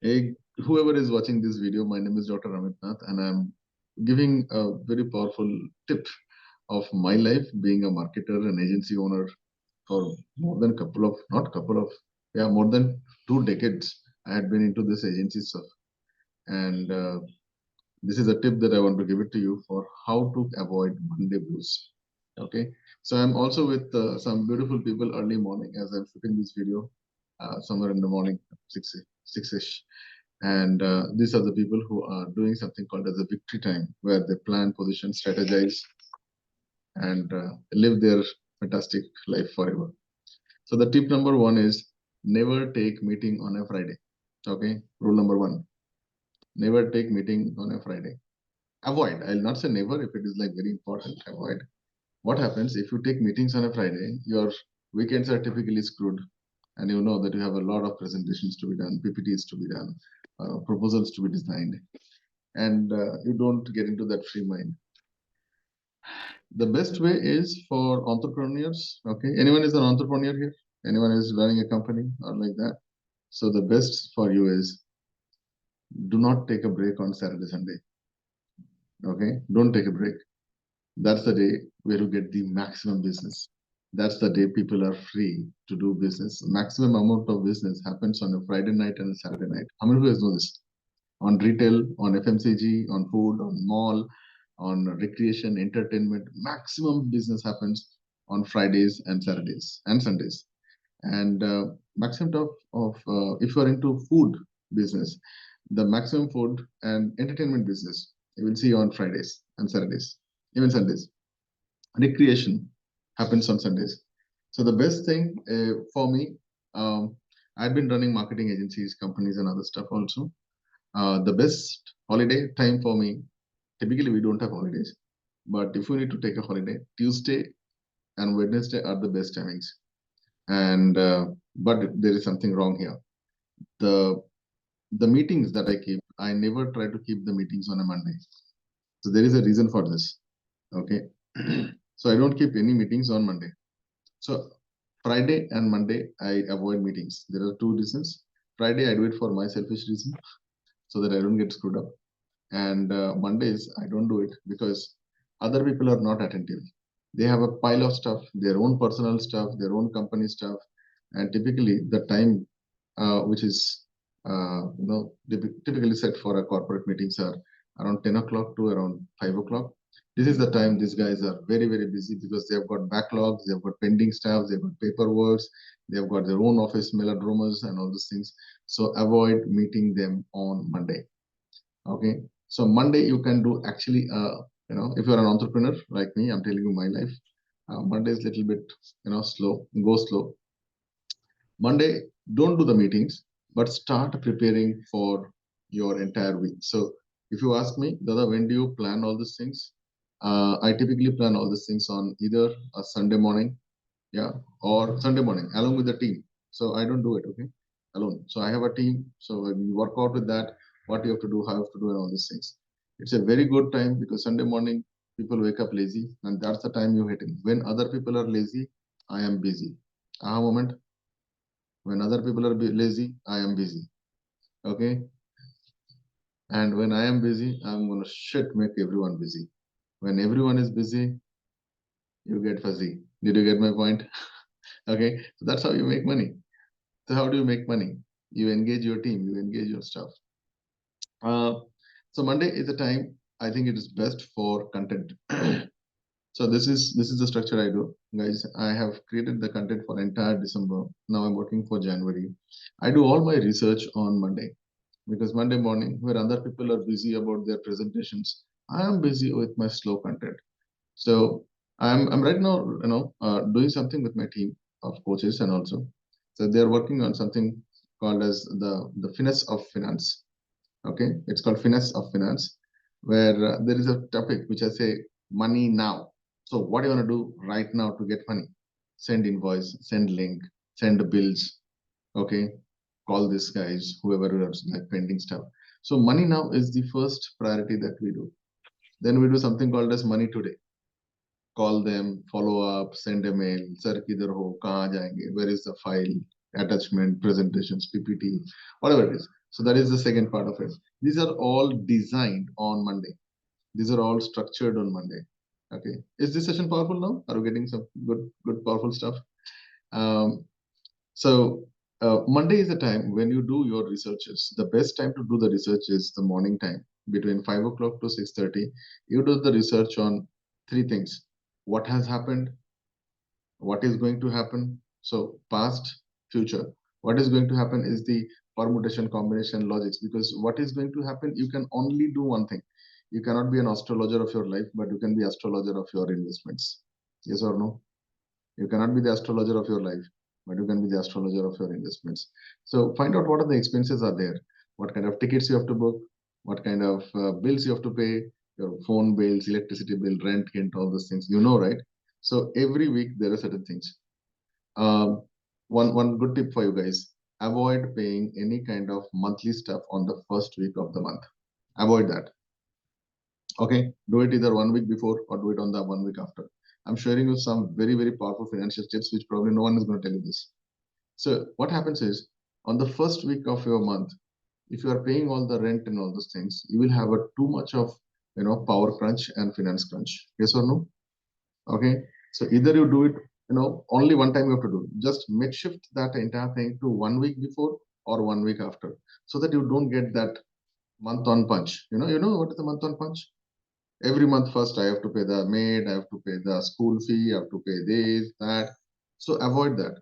Hey, whoever is watching this video, my name is Dr. Amit Nath, and I'm giving a very powerful tip of my life being a marketer and agency owner for more than more than 2 decades. I had been into this agency stuff, and this is a tip that I want to give it to you for how to avoid Monday blues. Okay, so I'm also with some beautiful people early morning as I'm shooting this video, somewhere in the morning, six-ish. And these are the people who are doing something called as a victory time, where they plan, position, strategize, and live their fantastic life forever. So the tip number one is never take meeting on a Friday. Okay, rule number one: never take meeting on a Friday. Avoid. I'll not say never if it is like very important. Avoid. What happens if you take meetings on a Friday? Your weekends are typically screwed, and you know that you have a lot of presentations to be done, PPTs to be done, proposals to be designed, and you don't get into that free mind. The best way is for entrepreneurs. Okay, anyone is an entrepreneur here? Anyone is running a company or like that? So the best for you is do not take a break on Saturday, Sunday. Okay, don't take a break. That's the day where you get the maximum business. That's the day people are free to do business. Maximum amount of business happens on a Friday night and a Saturday night. How many of you guys know this? On retail, on FMCG, on food, on mall, on recreation, entertainment, maximum business happens on Fridays and Saturdays and Sundays. And maximum of if you are into food business, the maximum food and entertainment business you will see on Fridays and Saturdays, even Sundays. Recreation happens on Sundays. So the best thing for me, I've been running marketing agencies, companies, and other stuff also. The best holiday time for me, typically we don't have holidays, but if we need to take a holiday, Tuesday and Wednesday are the best timings. And but there is something wrong here. The the meetings that I keep, I never try to keep the meetings on a Monday. So there is a reason for this. Okay. So I don't keep any meetings on Monday. So Friday and Monday, I avoid meetings. There are two reasons. Friday, I do it for my selfish reason so that I don't get screwed up. And Mondays, I don't do it because other people are not attentive. They have a pile of stuff, their own personal stuff, their own company stuff. And typically, the time which is typically set for a corporate meetings are around 10 o'clock to around 5 o'clock. This is the time these guys are very, very busy because they've got backlogs, they've got pending stuff, they've got paperwork, they've got their own office melodramas and all those things. So avoid meeting them on Monday. Okay. So Monday you can do actually, if you're an entrepreneur like me, I'm telling you my life. Monday is a little bit, slow, go slow. Monday, don't do the meetings, but start preparing for your entire week. So if you ask me, Dada, when do you plan all these things? I typically plan all these things on either a Sunday morning, yeah, or Sunday morning along with the team. So I don't do it, okay, alone. So I have a team. So we work out with that, what you have to do, how you have to do, and all these things. It's a very good time because Sunday morning people wake up lazy, and that's the time you hit in. When other people are lazy, I am busy. Aha moment. When other people are lazy, I am busy. Okay. And when I am busy, I'm gonna shit make everyone busy. When everyone is busy, you get fuzzy. Did you get my point? Okay. So that's how you make money. So how do you make money? You engage your team, you engage your stuff. Uh, so Monday is the time I think it is best for content. So this is the structure I do, guys. I have created the content for entire December. Now I'm working for January. I do all my research on Monday because Monday morning, where other people are busy about their presentations, I am busy with my slow content. So I'm right now, doing something with my team of coaches and also. So they're working on something called as the finesse of finance. Okay, it's called finesse of finance, where there is a topic which I say money now. So what do you want to do right now to get money? Send invoice, send link, send the bills. Okay, call these guys, whoever is like pending stuff. So money now is the first priority that we do. Then we do something called as money today. Call them, follow up, send a mail, sir kidhar ho, kahan jayenge, where is the file, attachment, presentations, PPT, whatever it is. So that is the second part of it. These are all designed on Monday. These are all structured on Monday. Okay. Is this session powerful now? Are we getting some good, powerful stuff? Um, so Monday is the time when you do your researches. The best time to do the research is the morning time between 5 o'clock to 6:30. You do the research on three things: what has happened, what is going to happen. So past, future. What is going to happen is the permutation, combination, logics. Because what is going to happen, you can only do one thing. You cannot be an astrologer of your life, but you can be astrologer of your investments. Yes or no? You cannot be the astrologer of your life, but you can be the astrologer of your investments. So find out what are the expenses are there, what kind of tickets you have to book, what kind of bills you have to pay, your phone bills, electricity bill, rent, rent, all those things. You know, right? So every week there are certain things. Um, one good tip for you guys: avoid paying any kind of monthly stuff on the first week of the month. Avoid that. Okay, do it either 1 week before or do it on the 1 week after. I'm sharing you some very powerful financial tips, which probably no one is going to tell you this. So what happens is, on the first week of your month, if you are paying all the rent and all those things, you will have a too much of power crunch and finance crunch. Yes or no? Okay. So either you do it, only one time you have to do. Just make shift that entire thing to 1 week before or 1 week after, so that you don't get that month on punch. You know what is the month on punch? Every month first I have to pay the maid, I have to pay the school fee, I have to pay this, that. So avoid that.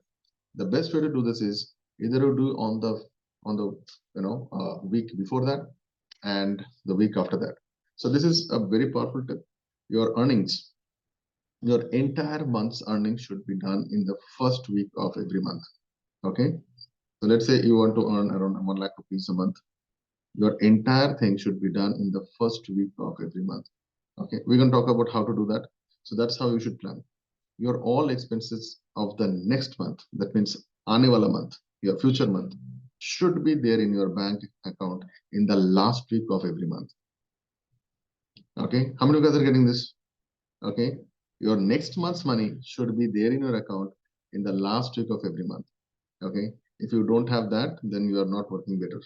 The best way to do this is either you do on the week before that and the week after that. So this is a very powerful tip. Your earnings, your entire month's earnings should be done in the first week of every month. Okay. So let's say you want to earn around 1 lakh rupees a month. Your entire thing should be done in the first week of every month. Okay, we're going to talk about how to do that. So that's how you should plan. Your all expenses of the next month, that means aane wala month, your future month, should be there in your bank account in the last week of every month. Okay, how many of you guys are getting this? Okay, your next month's money should be there in your account in the last week of every month. Okay, if you don't have that, then you are not working better.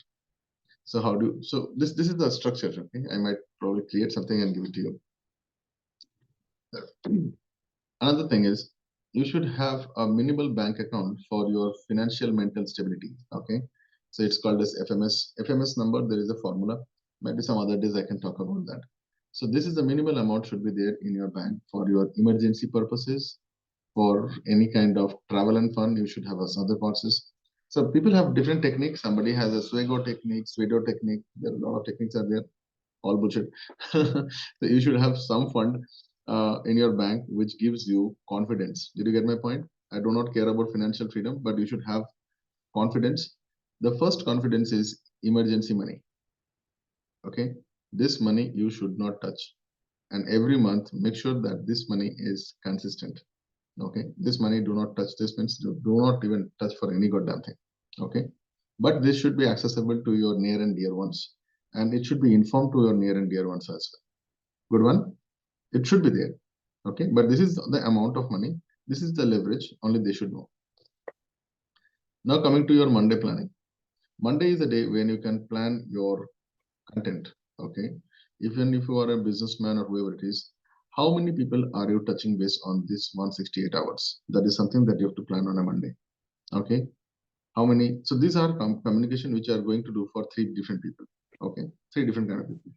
So how do you, so this is the structure. Okay, I might probably create something and give it to you. Another thing is, you should have a minimal bank account for your financial mental stability. Okay, so it's called as FMS. FMS number, there is a formula. Maybe some other days I can talk about that. So this is the minimal amount should be there in your bank for your emergency purposes, for any kind of travel and fun. You should have other courses. So people have different techniques. Somebody has a Swego technique, Swedo technique. There are a lot of techniques are there, all bullshit. So you should have some fund in your bank which gives you confidence. Did you get my point? I do not care about financial freedom, but you should have confidence. The first confidence is emergency money. Okay, this money you should not touch, and every month make sure that this money is consistent. Okay, this money do not touch. This means do not even touch for any goddamn thing. Okay, but this should be accessible to your near and dear ones, and it should be informed to your near and dear ones as well. Good one. It should be there. Okay, but this is the amount of money. This is the leverage. Only they should know. Now coming to your Monday planning. Monday is a day when you can plan your content. Okay, even if you are a businessman or whoever it is, how many people are you touching base on this 168 hours? That is something that you have to plan on a Monday. Okay, how many? So these are communication which you are going to do for three different people. Okay, three different kind of people.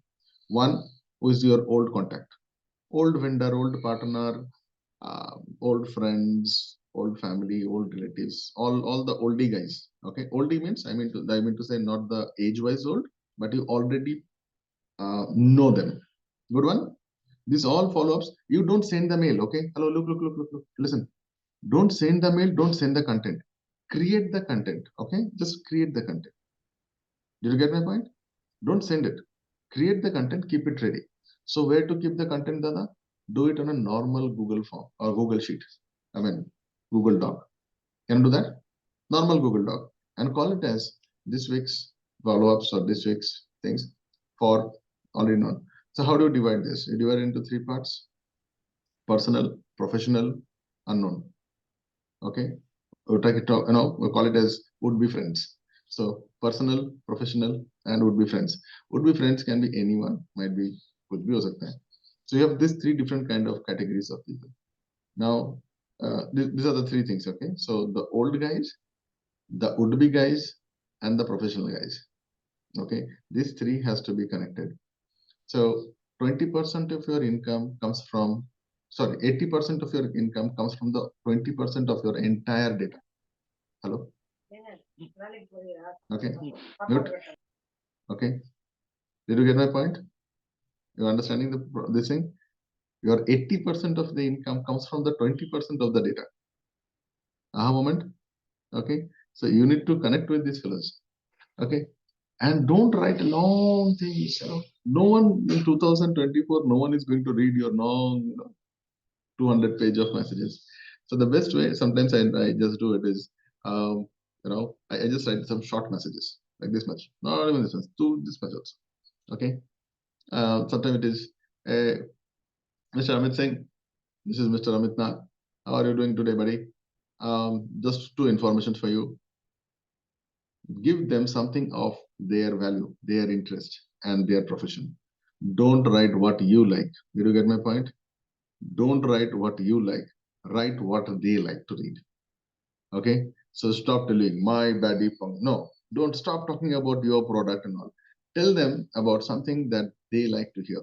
One who is your old contact, old vendor, old partner, old friends, old family, old relatives, all the oldie guys. Okay, oldie means I mean to say not the age-wise old, but you already know them. Good one. These all follow-ups. You don't send the mail. Okay. Hello. Look. Listen. Don't send the mail. Don't send the content. Create the content. Okay. Just create the content. Did you get my point? Don't send it. Create the content. Keep it ready. So where to keep the content, Dada? Do it on a normal Google form or Google Sheet. I mean, Google Doc. Can you do that? Normal Google Doc, and call it as this week's follow-ups or this week's things for already known. So how do you divide this? You divide into three parts: personal, professional, unknown. Okay. We take it, we call it as would be friends. So personal, professional, and would be friends. Would be friends can be anyone, might be, could be ho sakta hai. So you have these three different kind of categories of people. Now, these are the three things. Okay, so the old guys, the would-be guys, and the professional guys. Okay, these three has to be connected. So 20% of your income comes from, sorry, 80% of your income comes from the 20% of your entire data. Hello. Okay. Mute. Okay. Did you get my point? You're understanding this thing? Your 80% of the income comes from the 20% of the data. Aha moment. Okay. So you need to connect with these fellows. Okay. And don't write long things. No one in 2024, no one is going to read your long, 200 page of messages. So the best way, sometimes I just do it is, I just write some short messages like this much, not even this much, to this much also. Okay. Sometimes it is, Mr. Amit Singh, this is Mr. Amit Nath. How are you doing today, buddy? Just two informations for you. Give them something of their value, their interest, and their profession. Don't write what you like. Did you get my point? Don't write what you like. Write what they like to read. Okay? So stop telling my baddie punk. No, don't stop talking about your product and all. Tell them about something that they like to hear.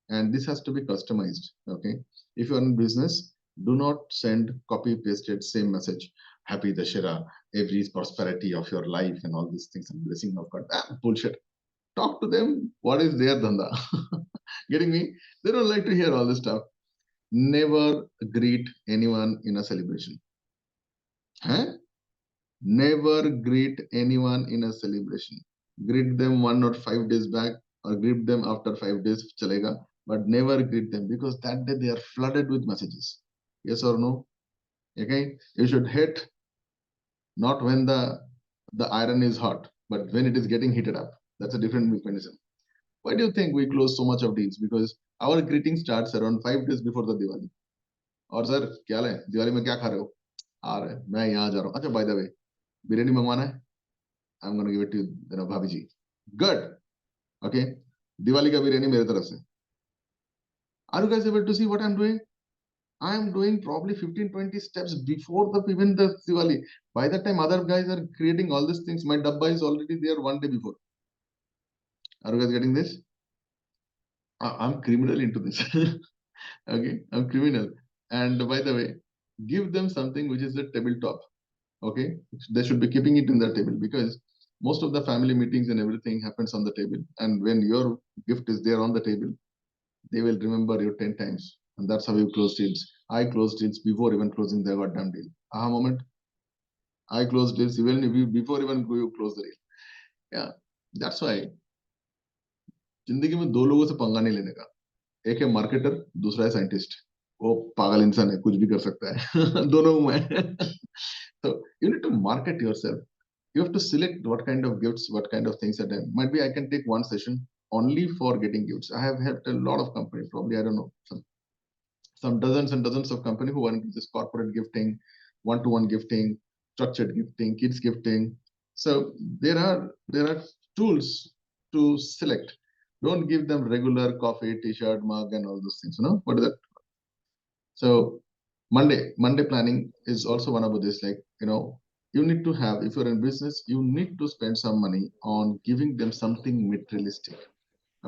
And this has to be customized. Okay? If you're in business, do not send copy pasted same message. Happy Dashera, every prosperity of your life and all these things and blessing of God. Bullshit. Talk to them. What is their dhanda? Getting me? They don't like to hear all this stuff. Never greet anyone in a celebration. Huh? Never greet anyone in a celebration. Greet them 1 or 5 days back or greet them after 5 days, chalega, but never greet them because that day they are flooded with messages. Yes or no? Okay? You should hit not when the iron is hot, but when it is getting heated up. That's a different mechanism. Why do you think we close so much of deals? Because our greeting starts around 5 days before the Diwali. और sir क्या है दिवाली में क्या खा रहे हो आ रहे मैं यहाँ जा रहा हूँ अच्छा बाय द वे बिरयानी मंगवाना है I am gonna give it to Bhabhi ji good okay Diwali का बिरयानी मेरे तरफ से are you guys able to see what I am doing I am doing probably 15-20 steps before the even the Diwali. By the time other guys are creating all these things, my dabba is already there 1 day before. Are you guys getting this? I'm criminal into this. Okay, I'm criminal. And by the way, give them something which is the tabletop. Okay, they should be keeping it in the table because most of the family meetings and everything happens on the table. And when your gift is there on the table, they will remember you 10 times. And that's how you close deals. I close deals before even closing the goddamn deal. Aha moment. I close deals even if you before even you close the deal. Yeah, that's why जिंदगी में दो लोगों से पंगा नहीं लेने का एक है मार्केटर दूसरा है साइंटिस्ट वो पागल इंसान है कुछ भी कर सकता है दोनों में so you need to market yourself you have to select what kind of gifts what kind of things that might be I can take one session only for getting gifts I have helped a lot of companies probably I don't know some dozens and dozens of companies who are into this corporate gifting one-to-one gifting structured gifting kids gifting so there are tools to select don't give them regular coffee t-shirt mug and all those things what is that so Monday planning is also one of this like you need to have if you're in business you need to spend some money on giving them something materialistic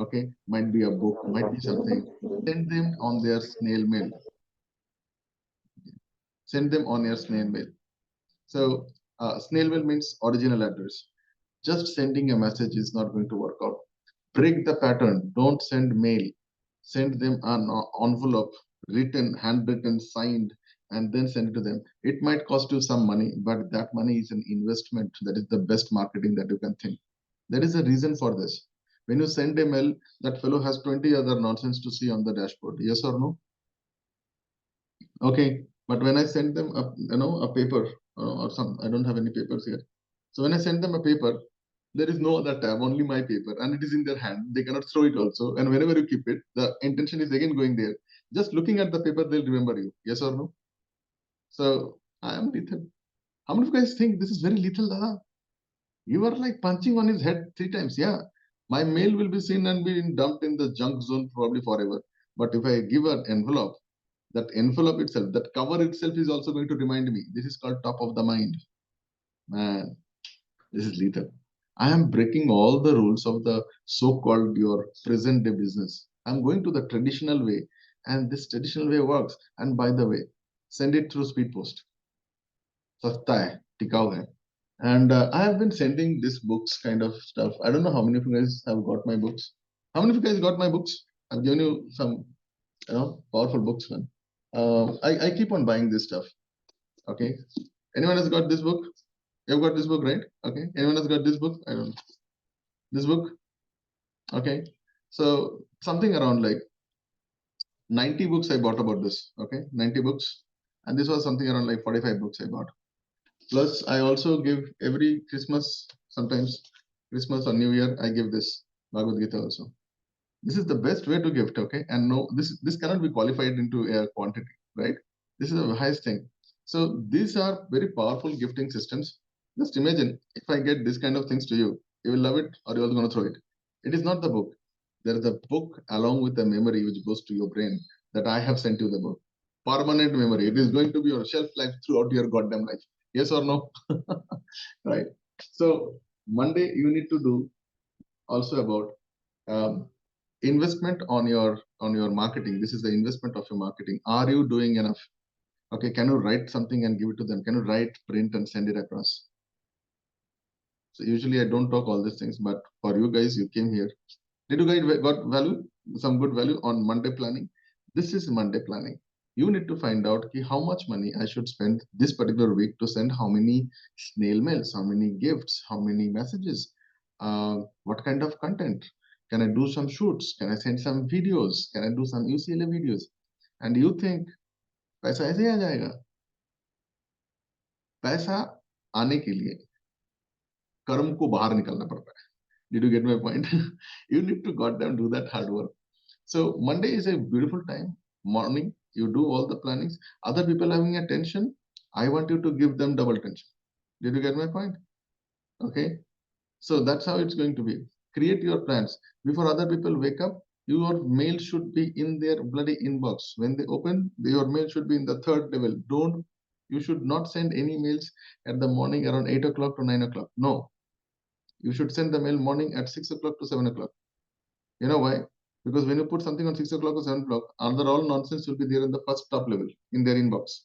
okay might be a book might be something send them on their snail mail send them on your snail mail so snail mail means original address just sending a message is not going to work out break the pattern don't send mail send them an envelope written handwritten signed and then send it to them it might cost you some money but that money is an investment that is the best marketing that you can think there is a reason for this when you send a mail that fellow has 20 other nonsense to see on the dashboard yes or no okay but when I send them a paper or some I don't have any papers here so when I send them a paper there is no other tab only my paper and it is in their hand they cannot throw it also and whenever you keep it the intention is again going there just looking at the paper they'll remember you yes or no so I am lethal how many of you guys think this is very lethal Dada? You are like punching on his head 3 times. Yeah, my mail will be seen and be dumped in the junk zone probably forever. But if I give an envelope, that envelope itself, that cover itself is also going to remind me. This is called top of the mind. Man, this is lethal. I am breaking all the rules of the so-called your present day business. I'm going to the traditional way, and this traditional way works. And by the way, send it through speed post. सस्ता है, टिकाऊ है. And I have been sending this books kind of stuff. I don't know how many of you guys have got my books. How many of you guys got my books? I've given you some, powerful books, man. I keep on buying this stuff. Okay. Anyone has got this book? You've got this book, right? Okay. Anyone has got this book? I don't know. This book? Okay. So something around like 90 books I bought about this. Okay. 90 books. And this was something around like 45 books I bought. Plus, I also give every Christmas, sometimes Christmas or New Year, I give this Bhagavad Gita also. This is the best way to gift, okay? And no, this cannot be qualified into a quantity, right? This is the highest thing. So these are very powerful gifting systems. Just imagine if I get this kind of things to you, you will love it or you're going to throw it. It is not the book. There is a book along with a memory which goes to your brain that I have sent you the book. Permanent memory. It is going to be your shelf life throughout your goddamn life. Yes or no? Right. So Monday you need to do also about um, investment on your marketing. This is the investment of your marketing. Are you doing enough? Okay, can you write something and give it to them? Can you write, print, and send it across? So usually I don't talk all these things, but for you guys, you came here. Did you guys got value? Some good value on Monday planning? This is Monday planning. You need to find out how much money I should spend this particular week to send how many snail mails, how many gifts, how many messages, what kind of content. Can I do some shoots? Can I send some videos? Can I do some UCLA videos? And you think पैसा ऐसे ही आ जाएगा? पैसा आने के लिए कर्म को बाहर निकलना पड़ता है. Did you get my point? You need to goddamn do that hard work. So Monday is a beautiful time. Morning, you do all the plannings. Other people having a tension, I want you to give them double tension. Did you get my point? Okay. So that's how it's going to be. Create your plans. Before other people wake up, your mail should be in their bloody inbox. When they open, your mail should be in the third level. You should not send any mails at the morning around 8 o'clock to 9 o'clock. No. You should send the mail morning at 6 o'clock to 7 o'clock. You know why? Because when you put something on 6 o'clock or 7 o'clock, other all nonsense will be there in the first top level in their inbox,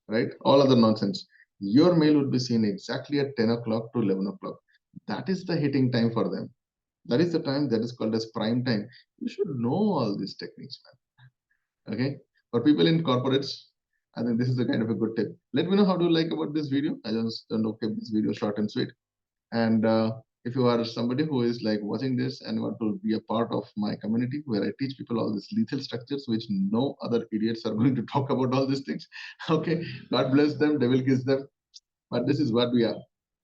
right? All other nonsense. Your mail would be seen exactly at 10 o'clock to 11 o'clock. That is the hitting time for them. That is the time that is called as prime time. You should know all these techniques, man. Okay? For people in corporates, I think this is the kind of a good tip. Let me know how do you like about this video. I just don't know, keep this video short and sweet. And if you are somebody who is like watching this and want to be a part of my community where I teach people all these lethal structures, which no other idiots are going to talk about all these things. Okay. God bless them, devil kiss them. But this is what we are.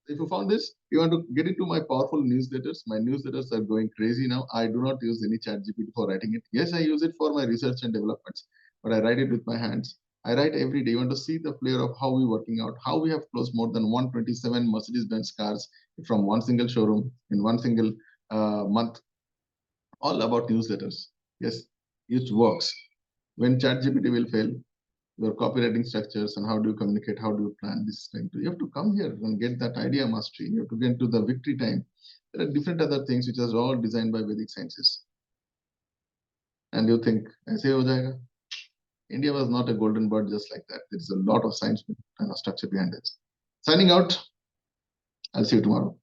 If you found this, you want to get into my powerful newsletters. My newsletters are going crazy now. I do not use any chat GPT for writing it. Yes, I use it for my research and developments, but I write it with my hands. I write every day. You want to see the flair of how we're working out, how we have closed more than 127 Mercedes-Benz cars from one single showroom in one single month. All about newsletters. Yes, it works. When ChatGPT will fail, your copywriting structures and how do you communicate, how do you plan this thing. You have to come here and get that idea mastery. You have to get to the victory time. There are different other things which are all designed by Vedic sciences. And you think, ऐसे हो जाएगा? India was not a golden bird just like that. There is a lot of science and structure behind it. Signing out. I'll see you tomorrow.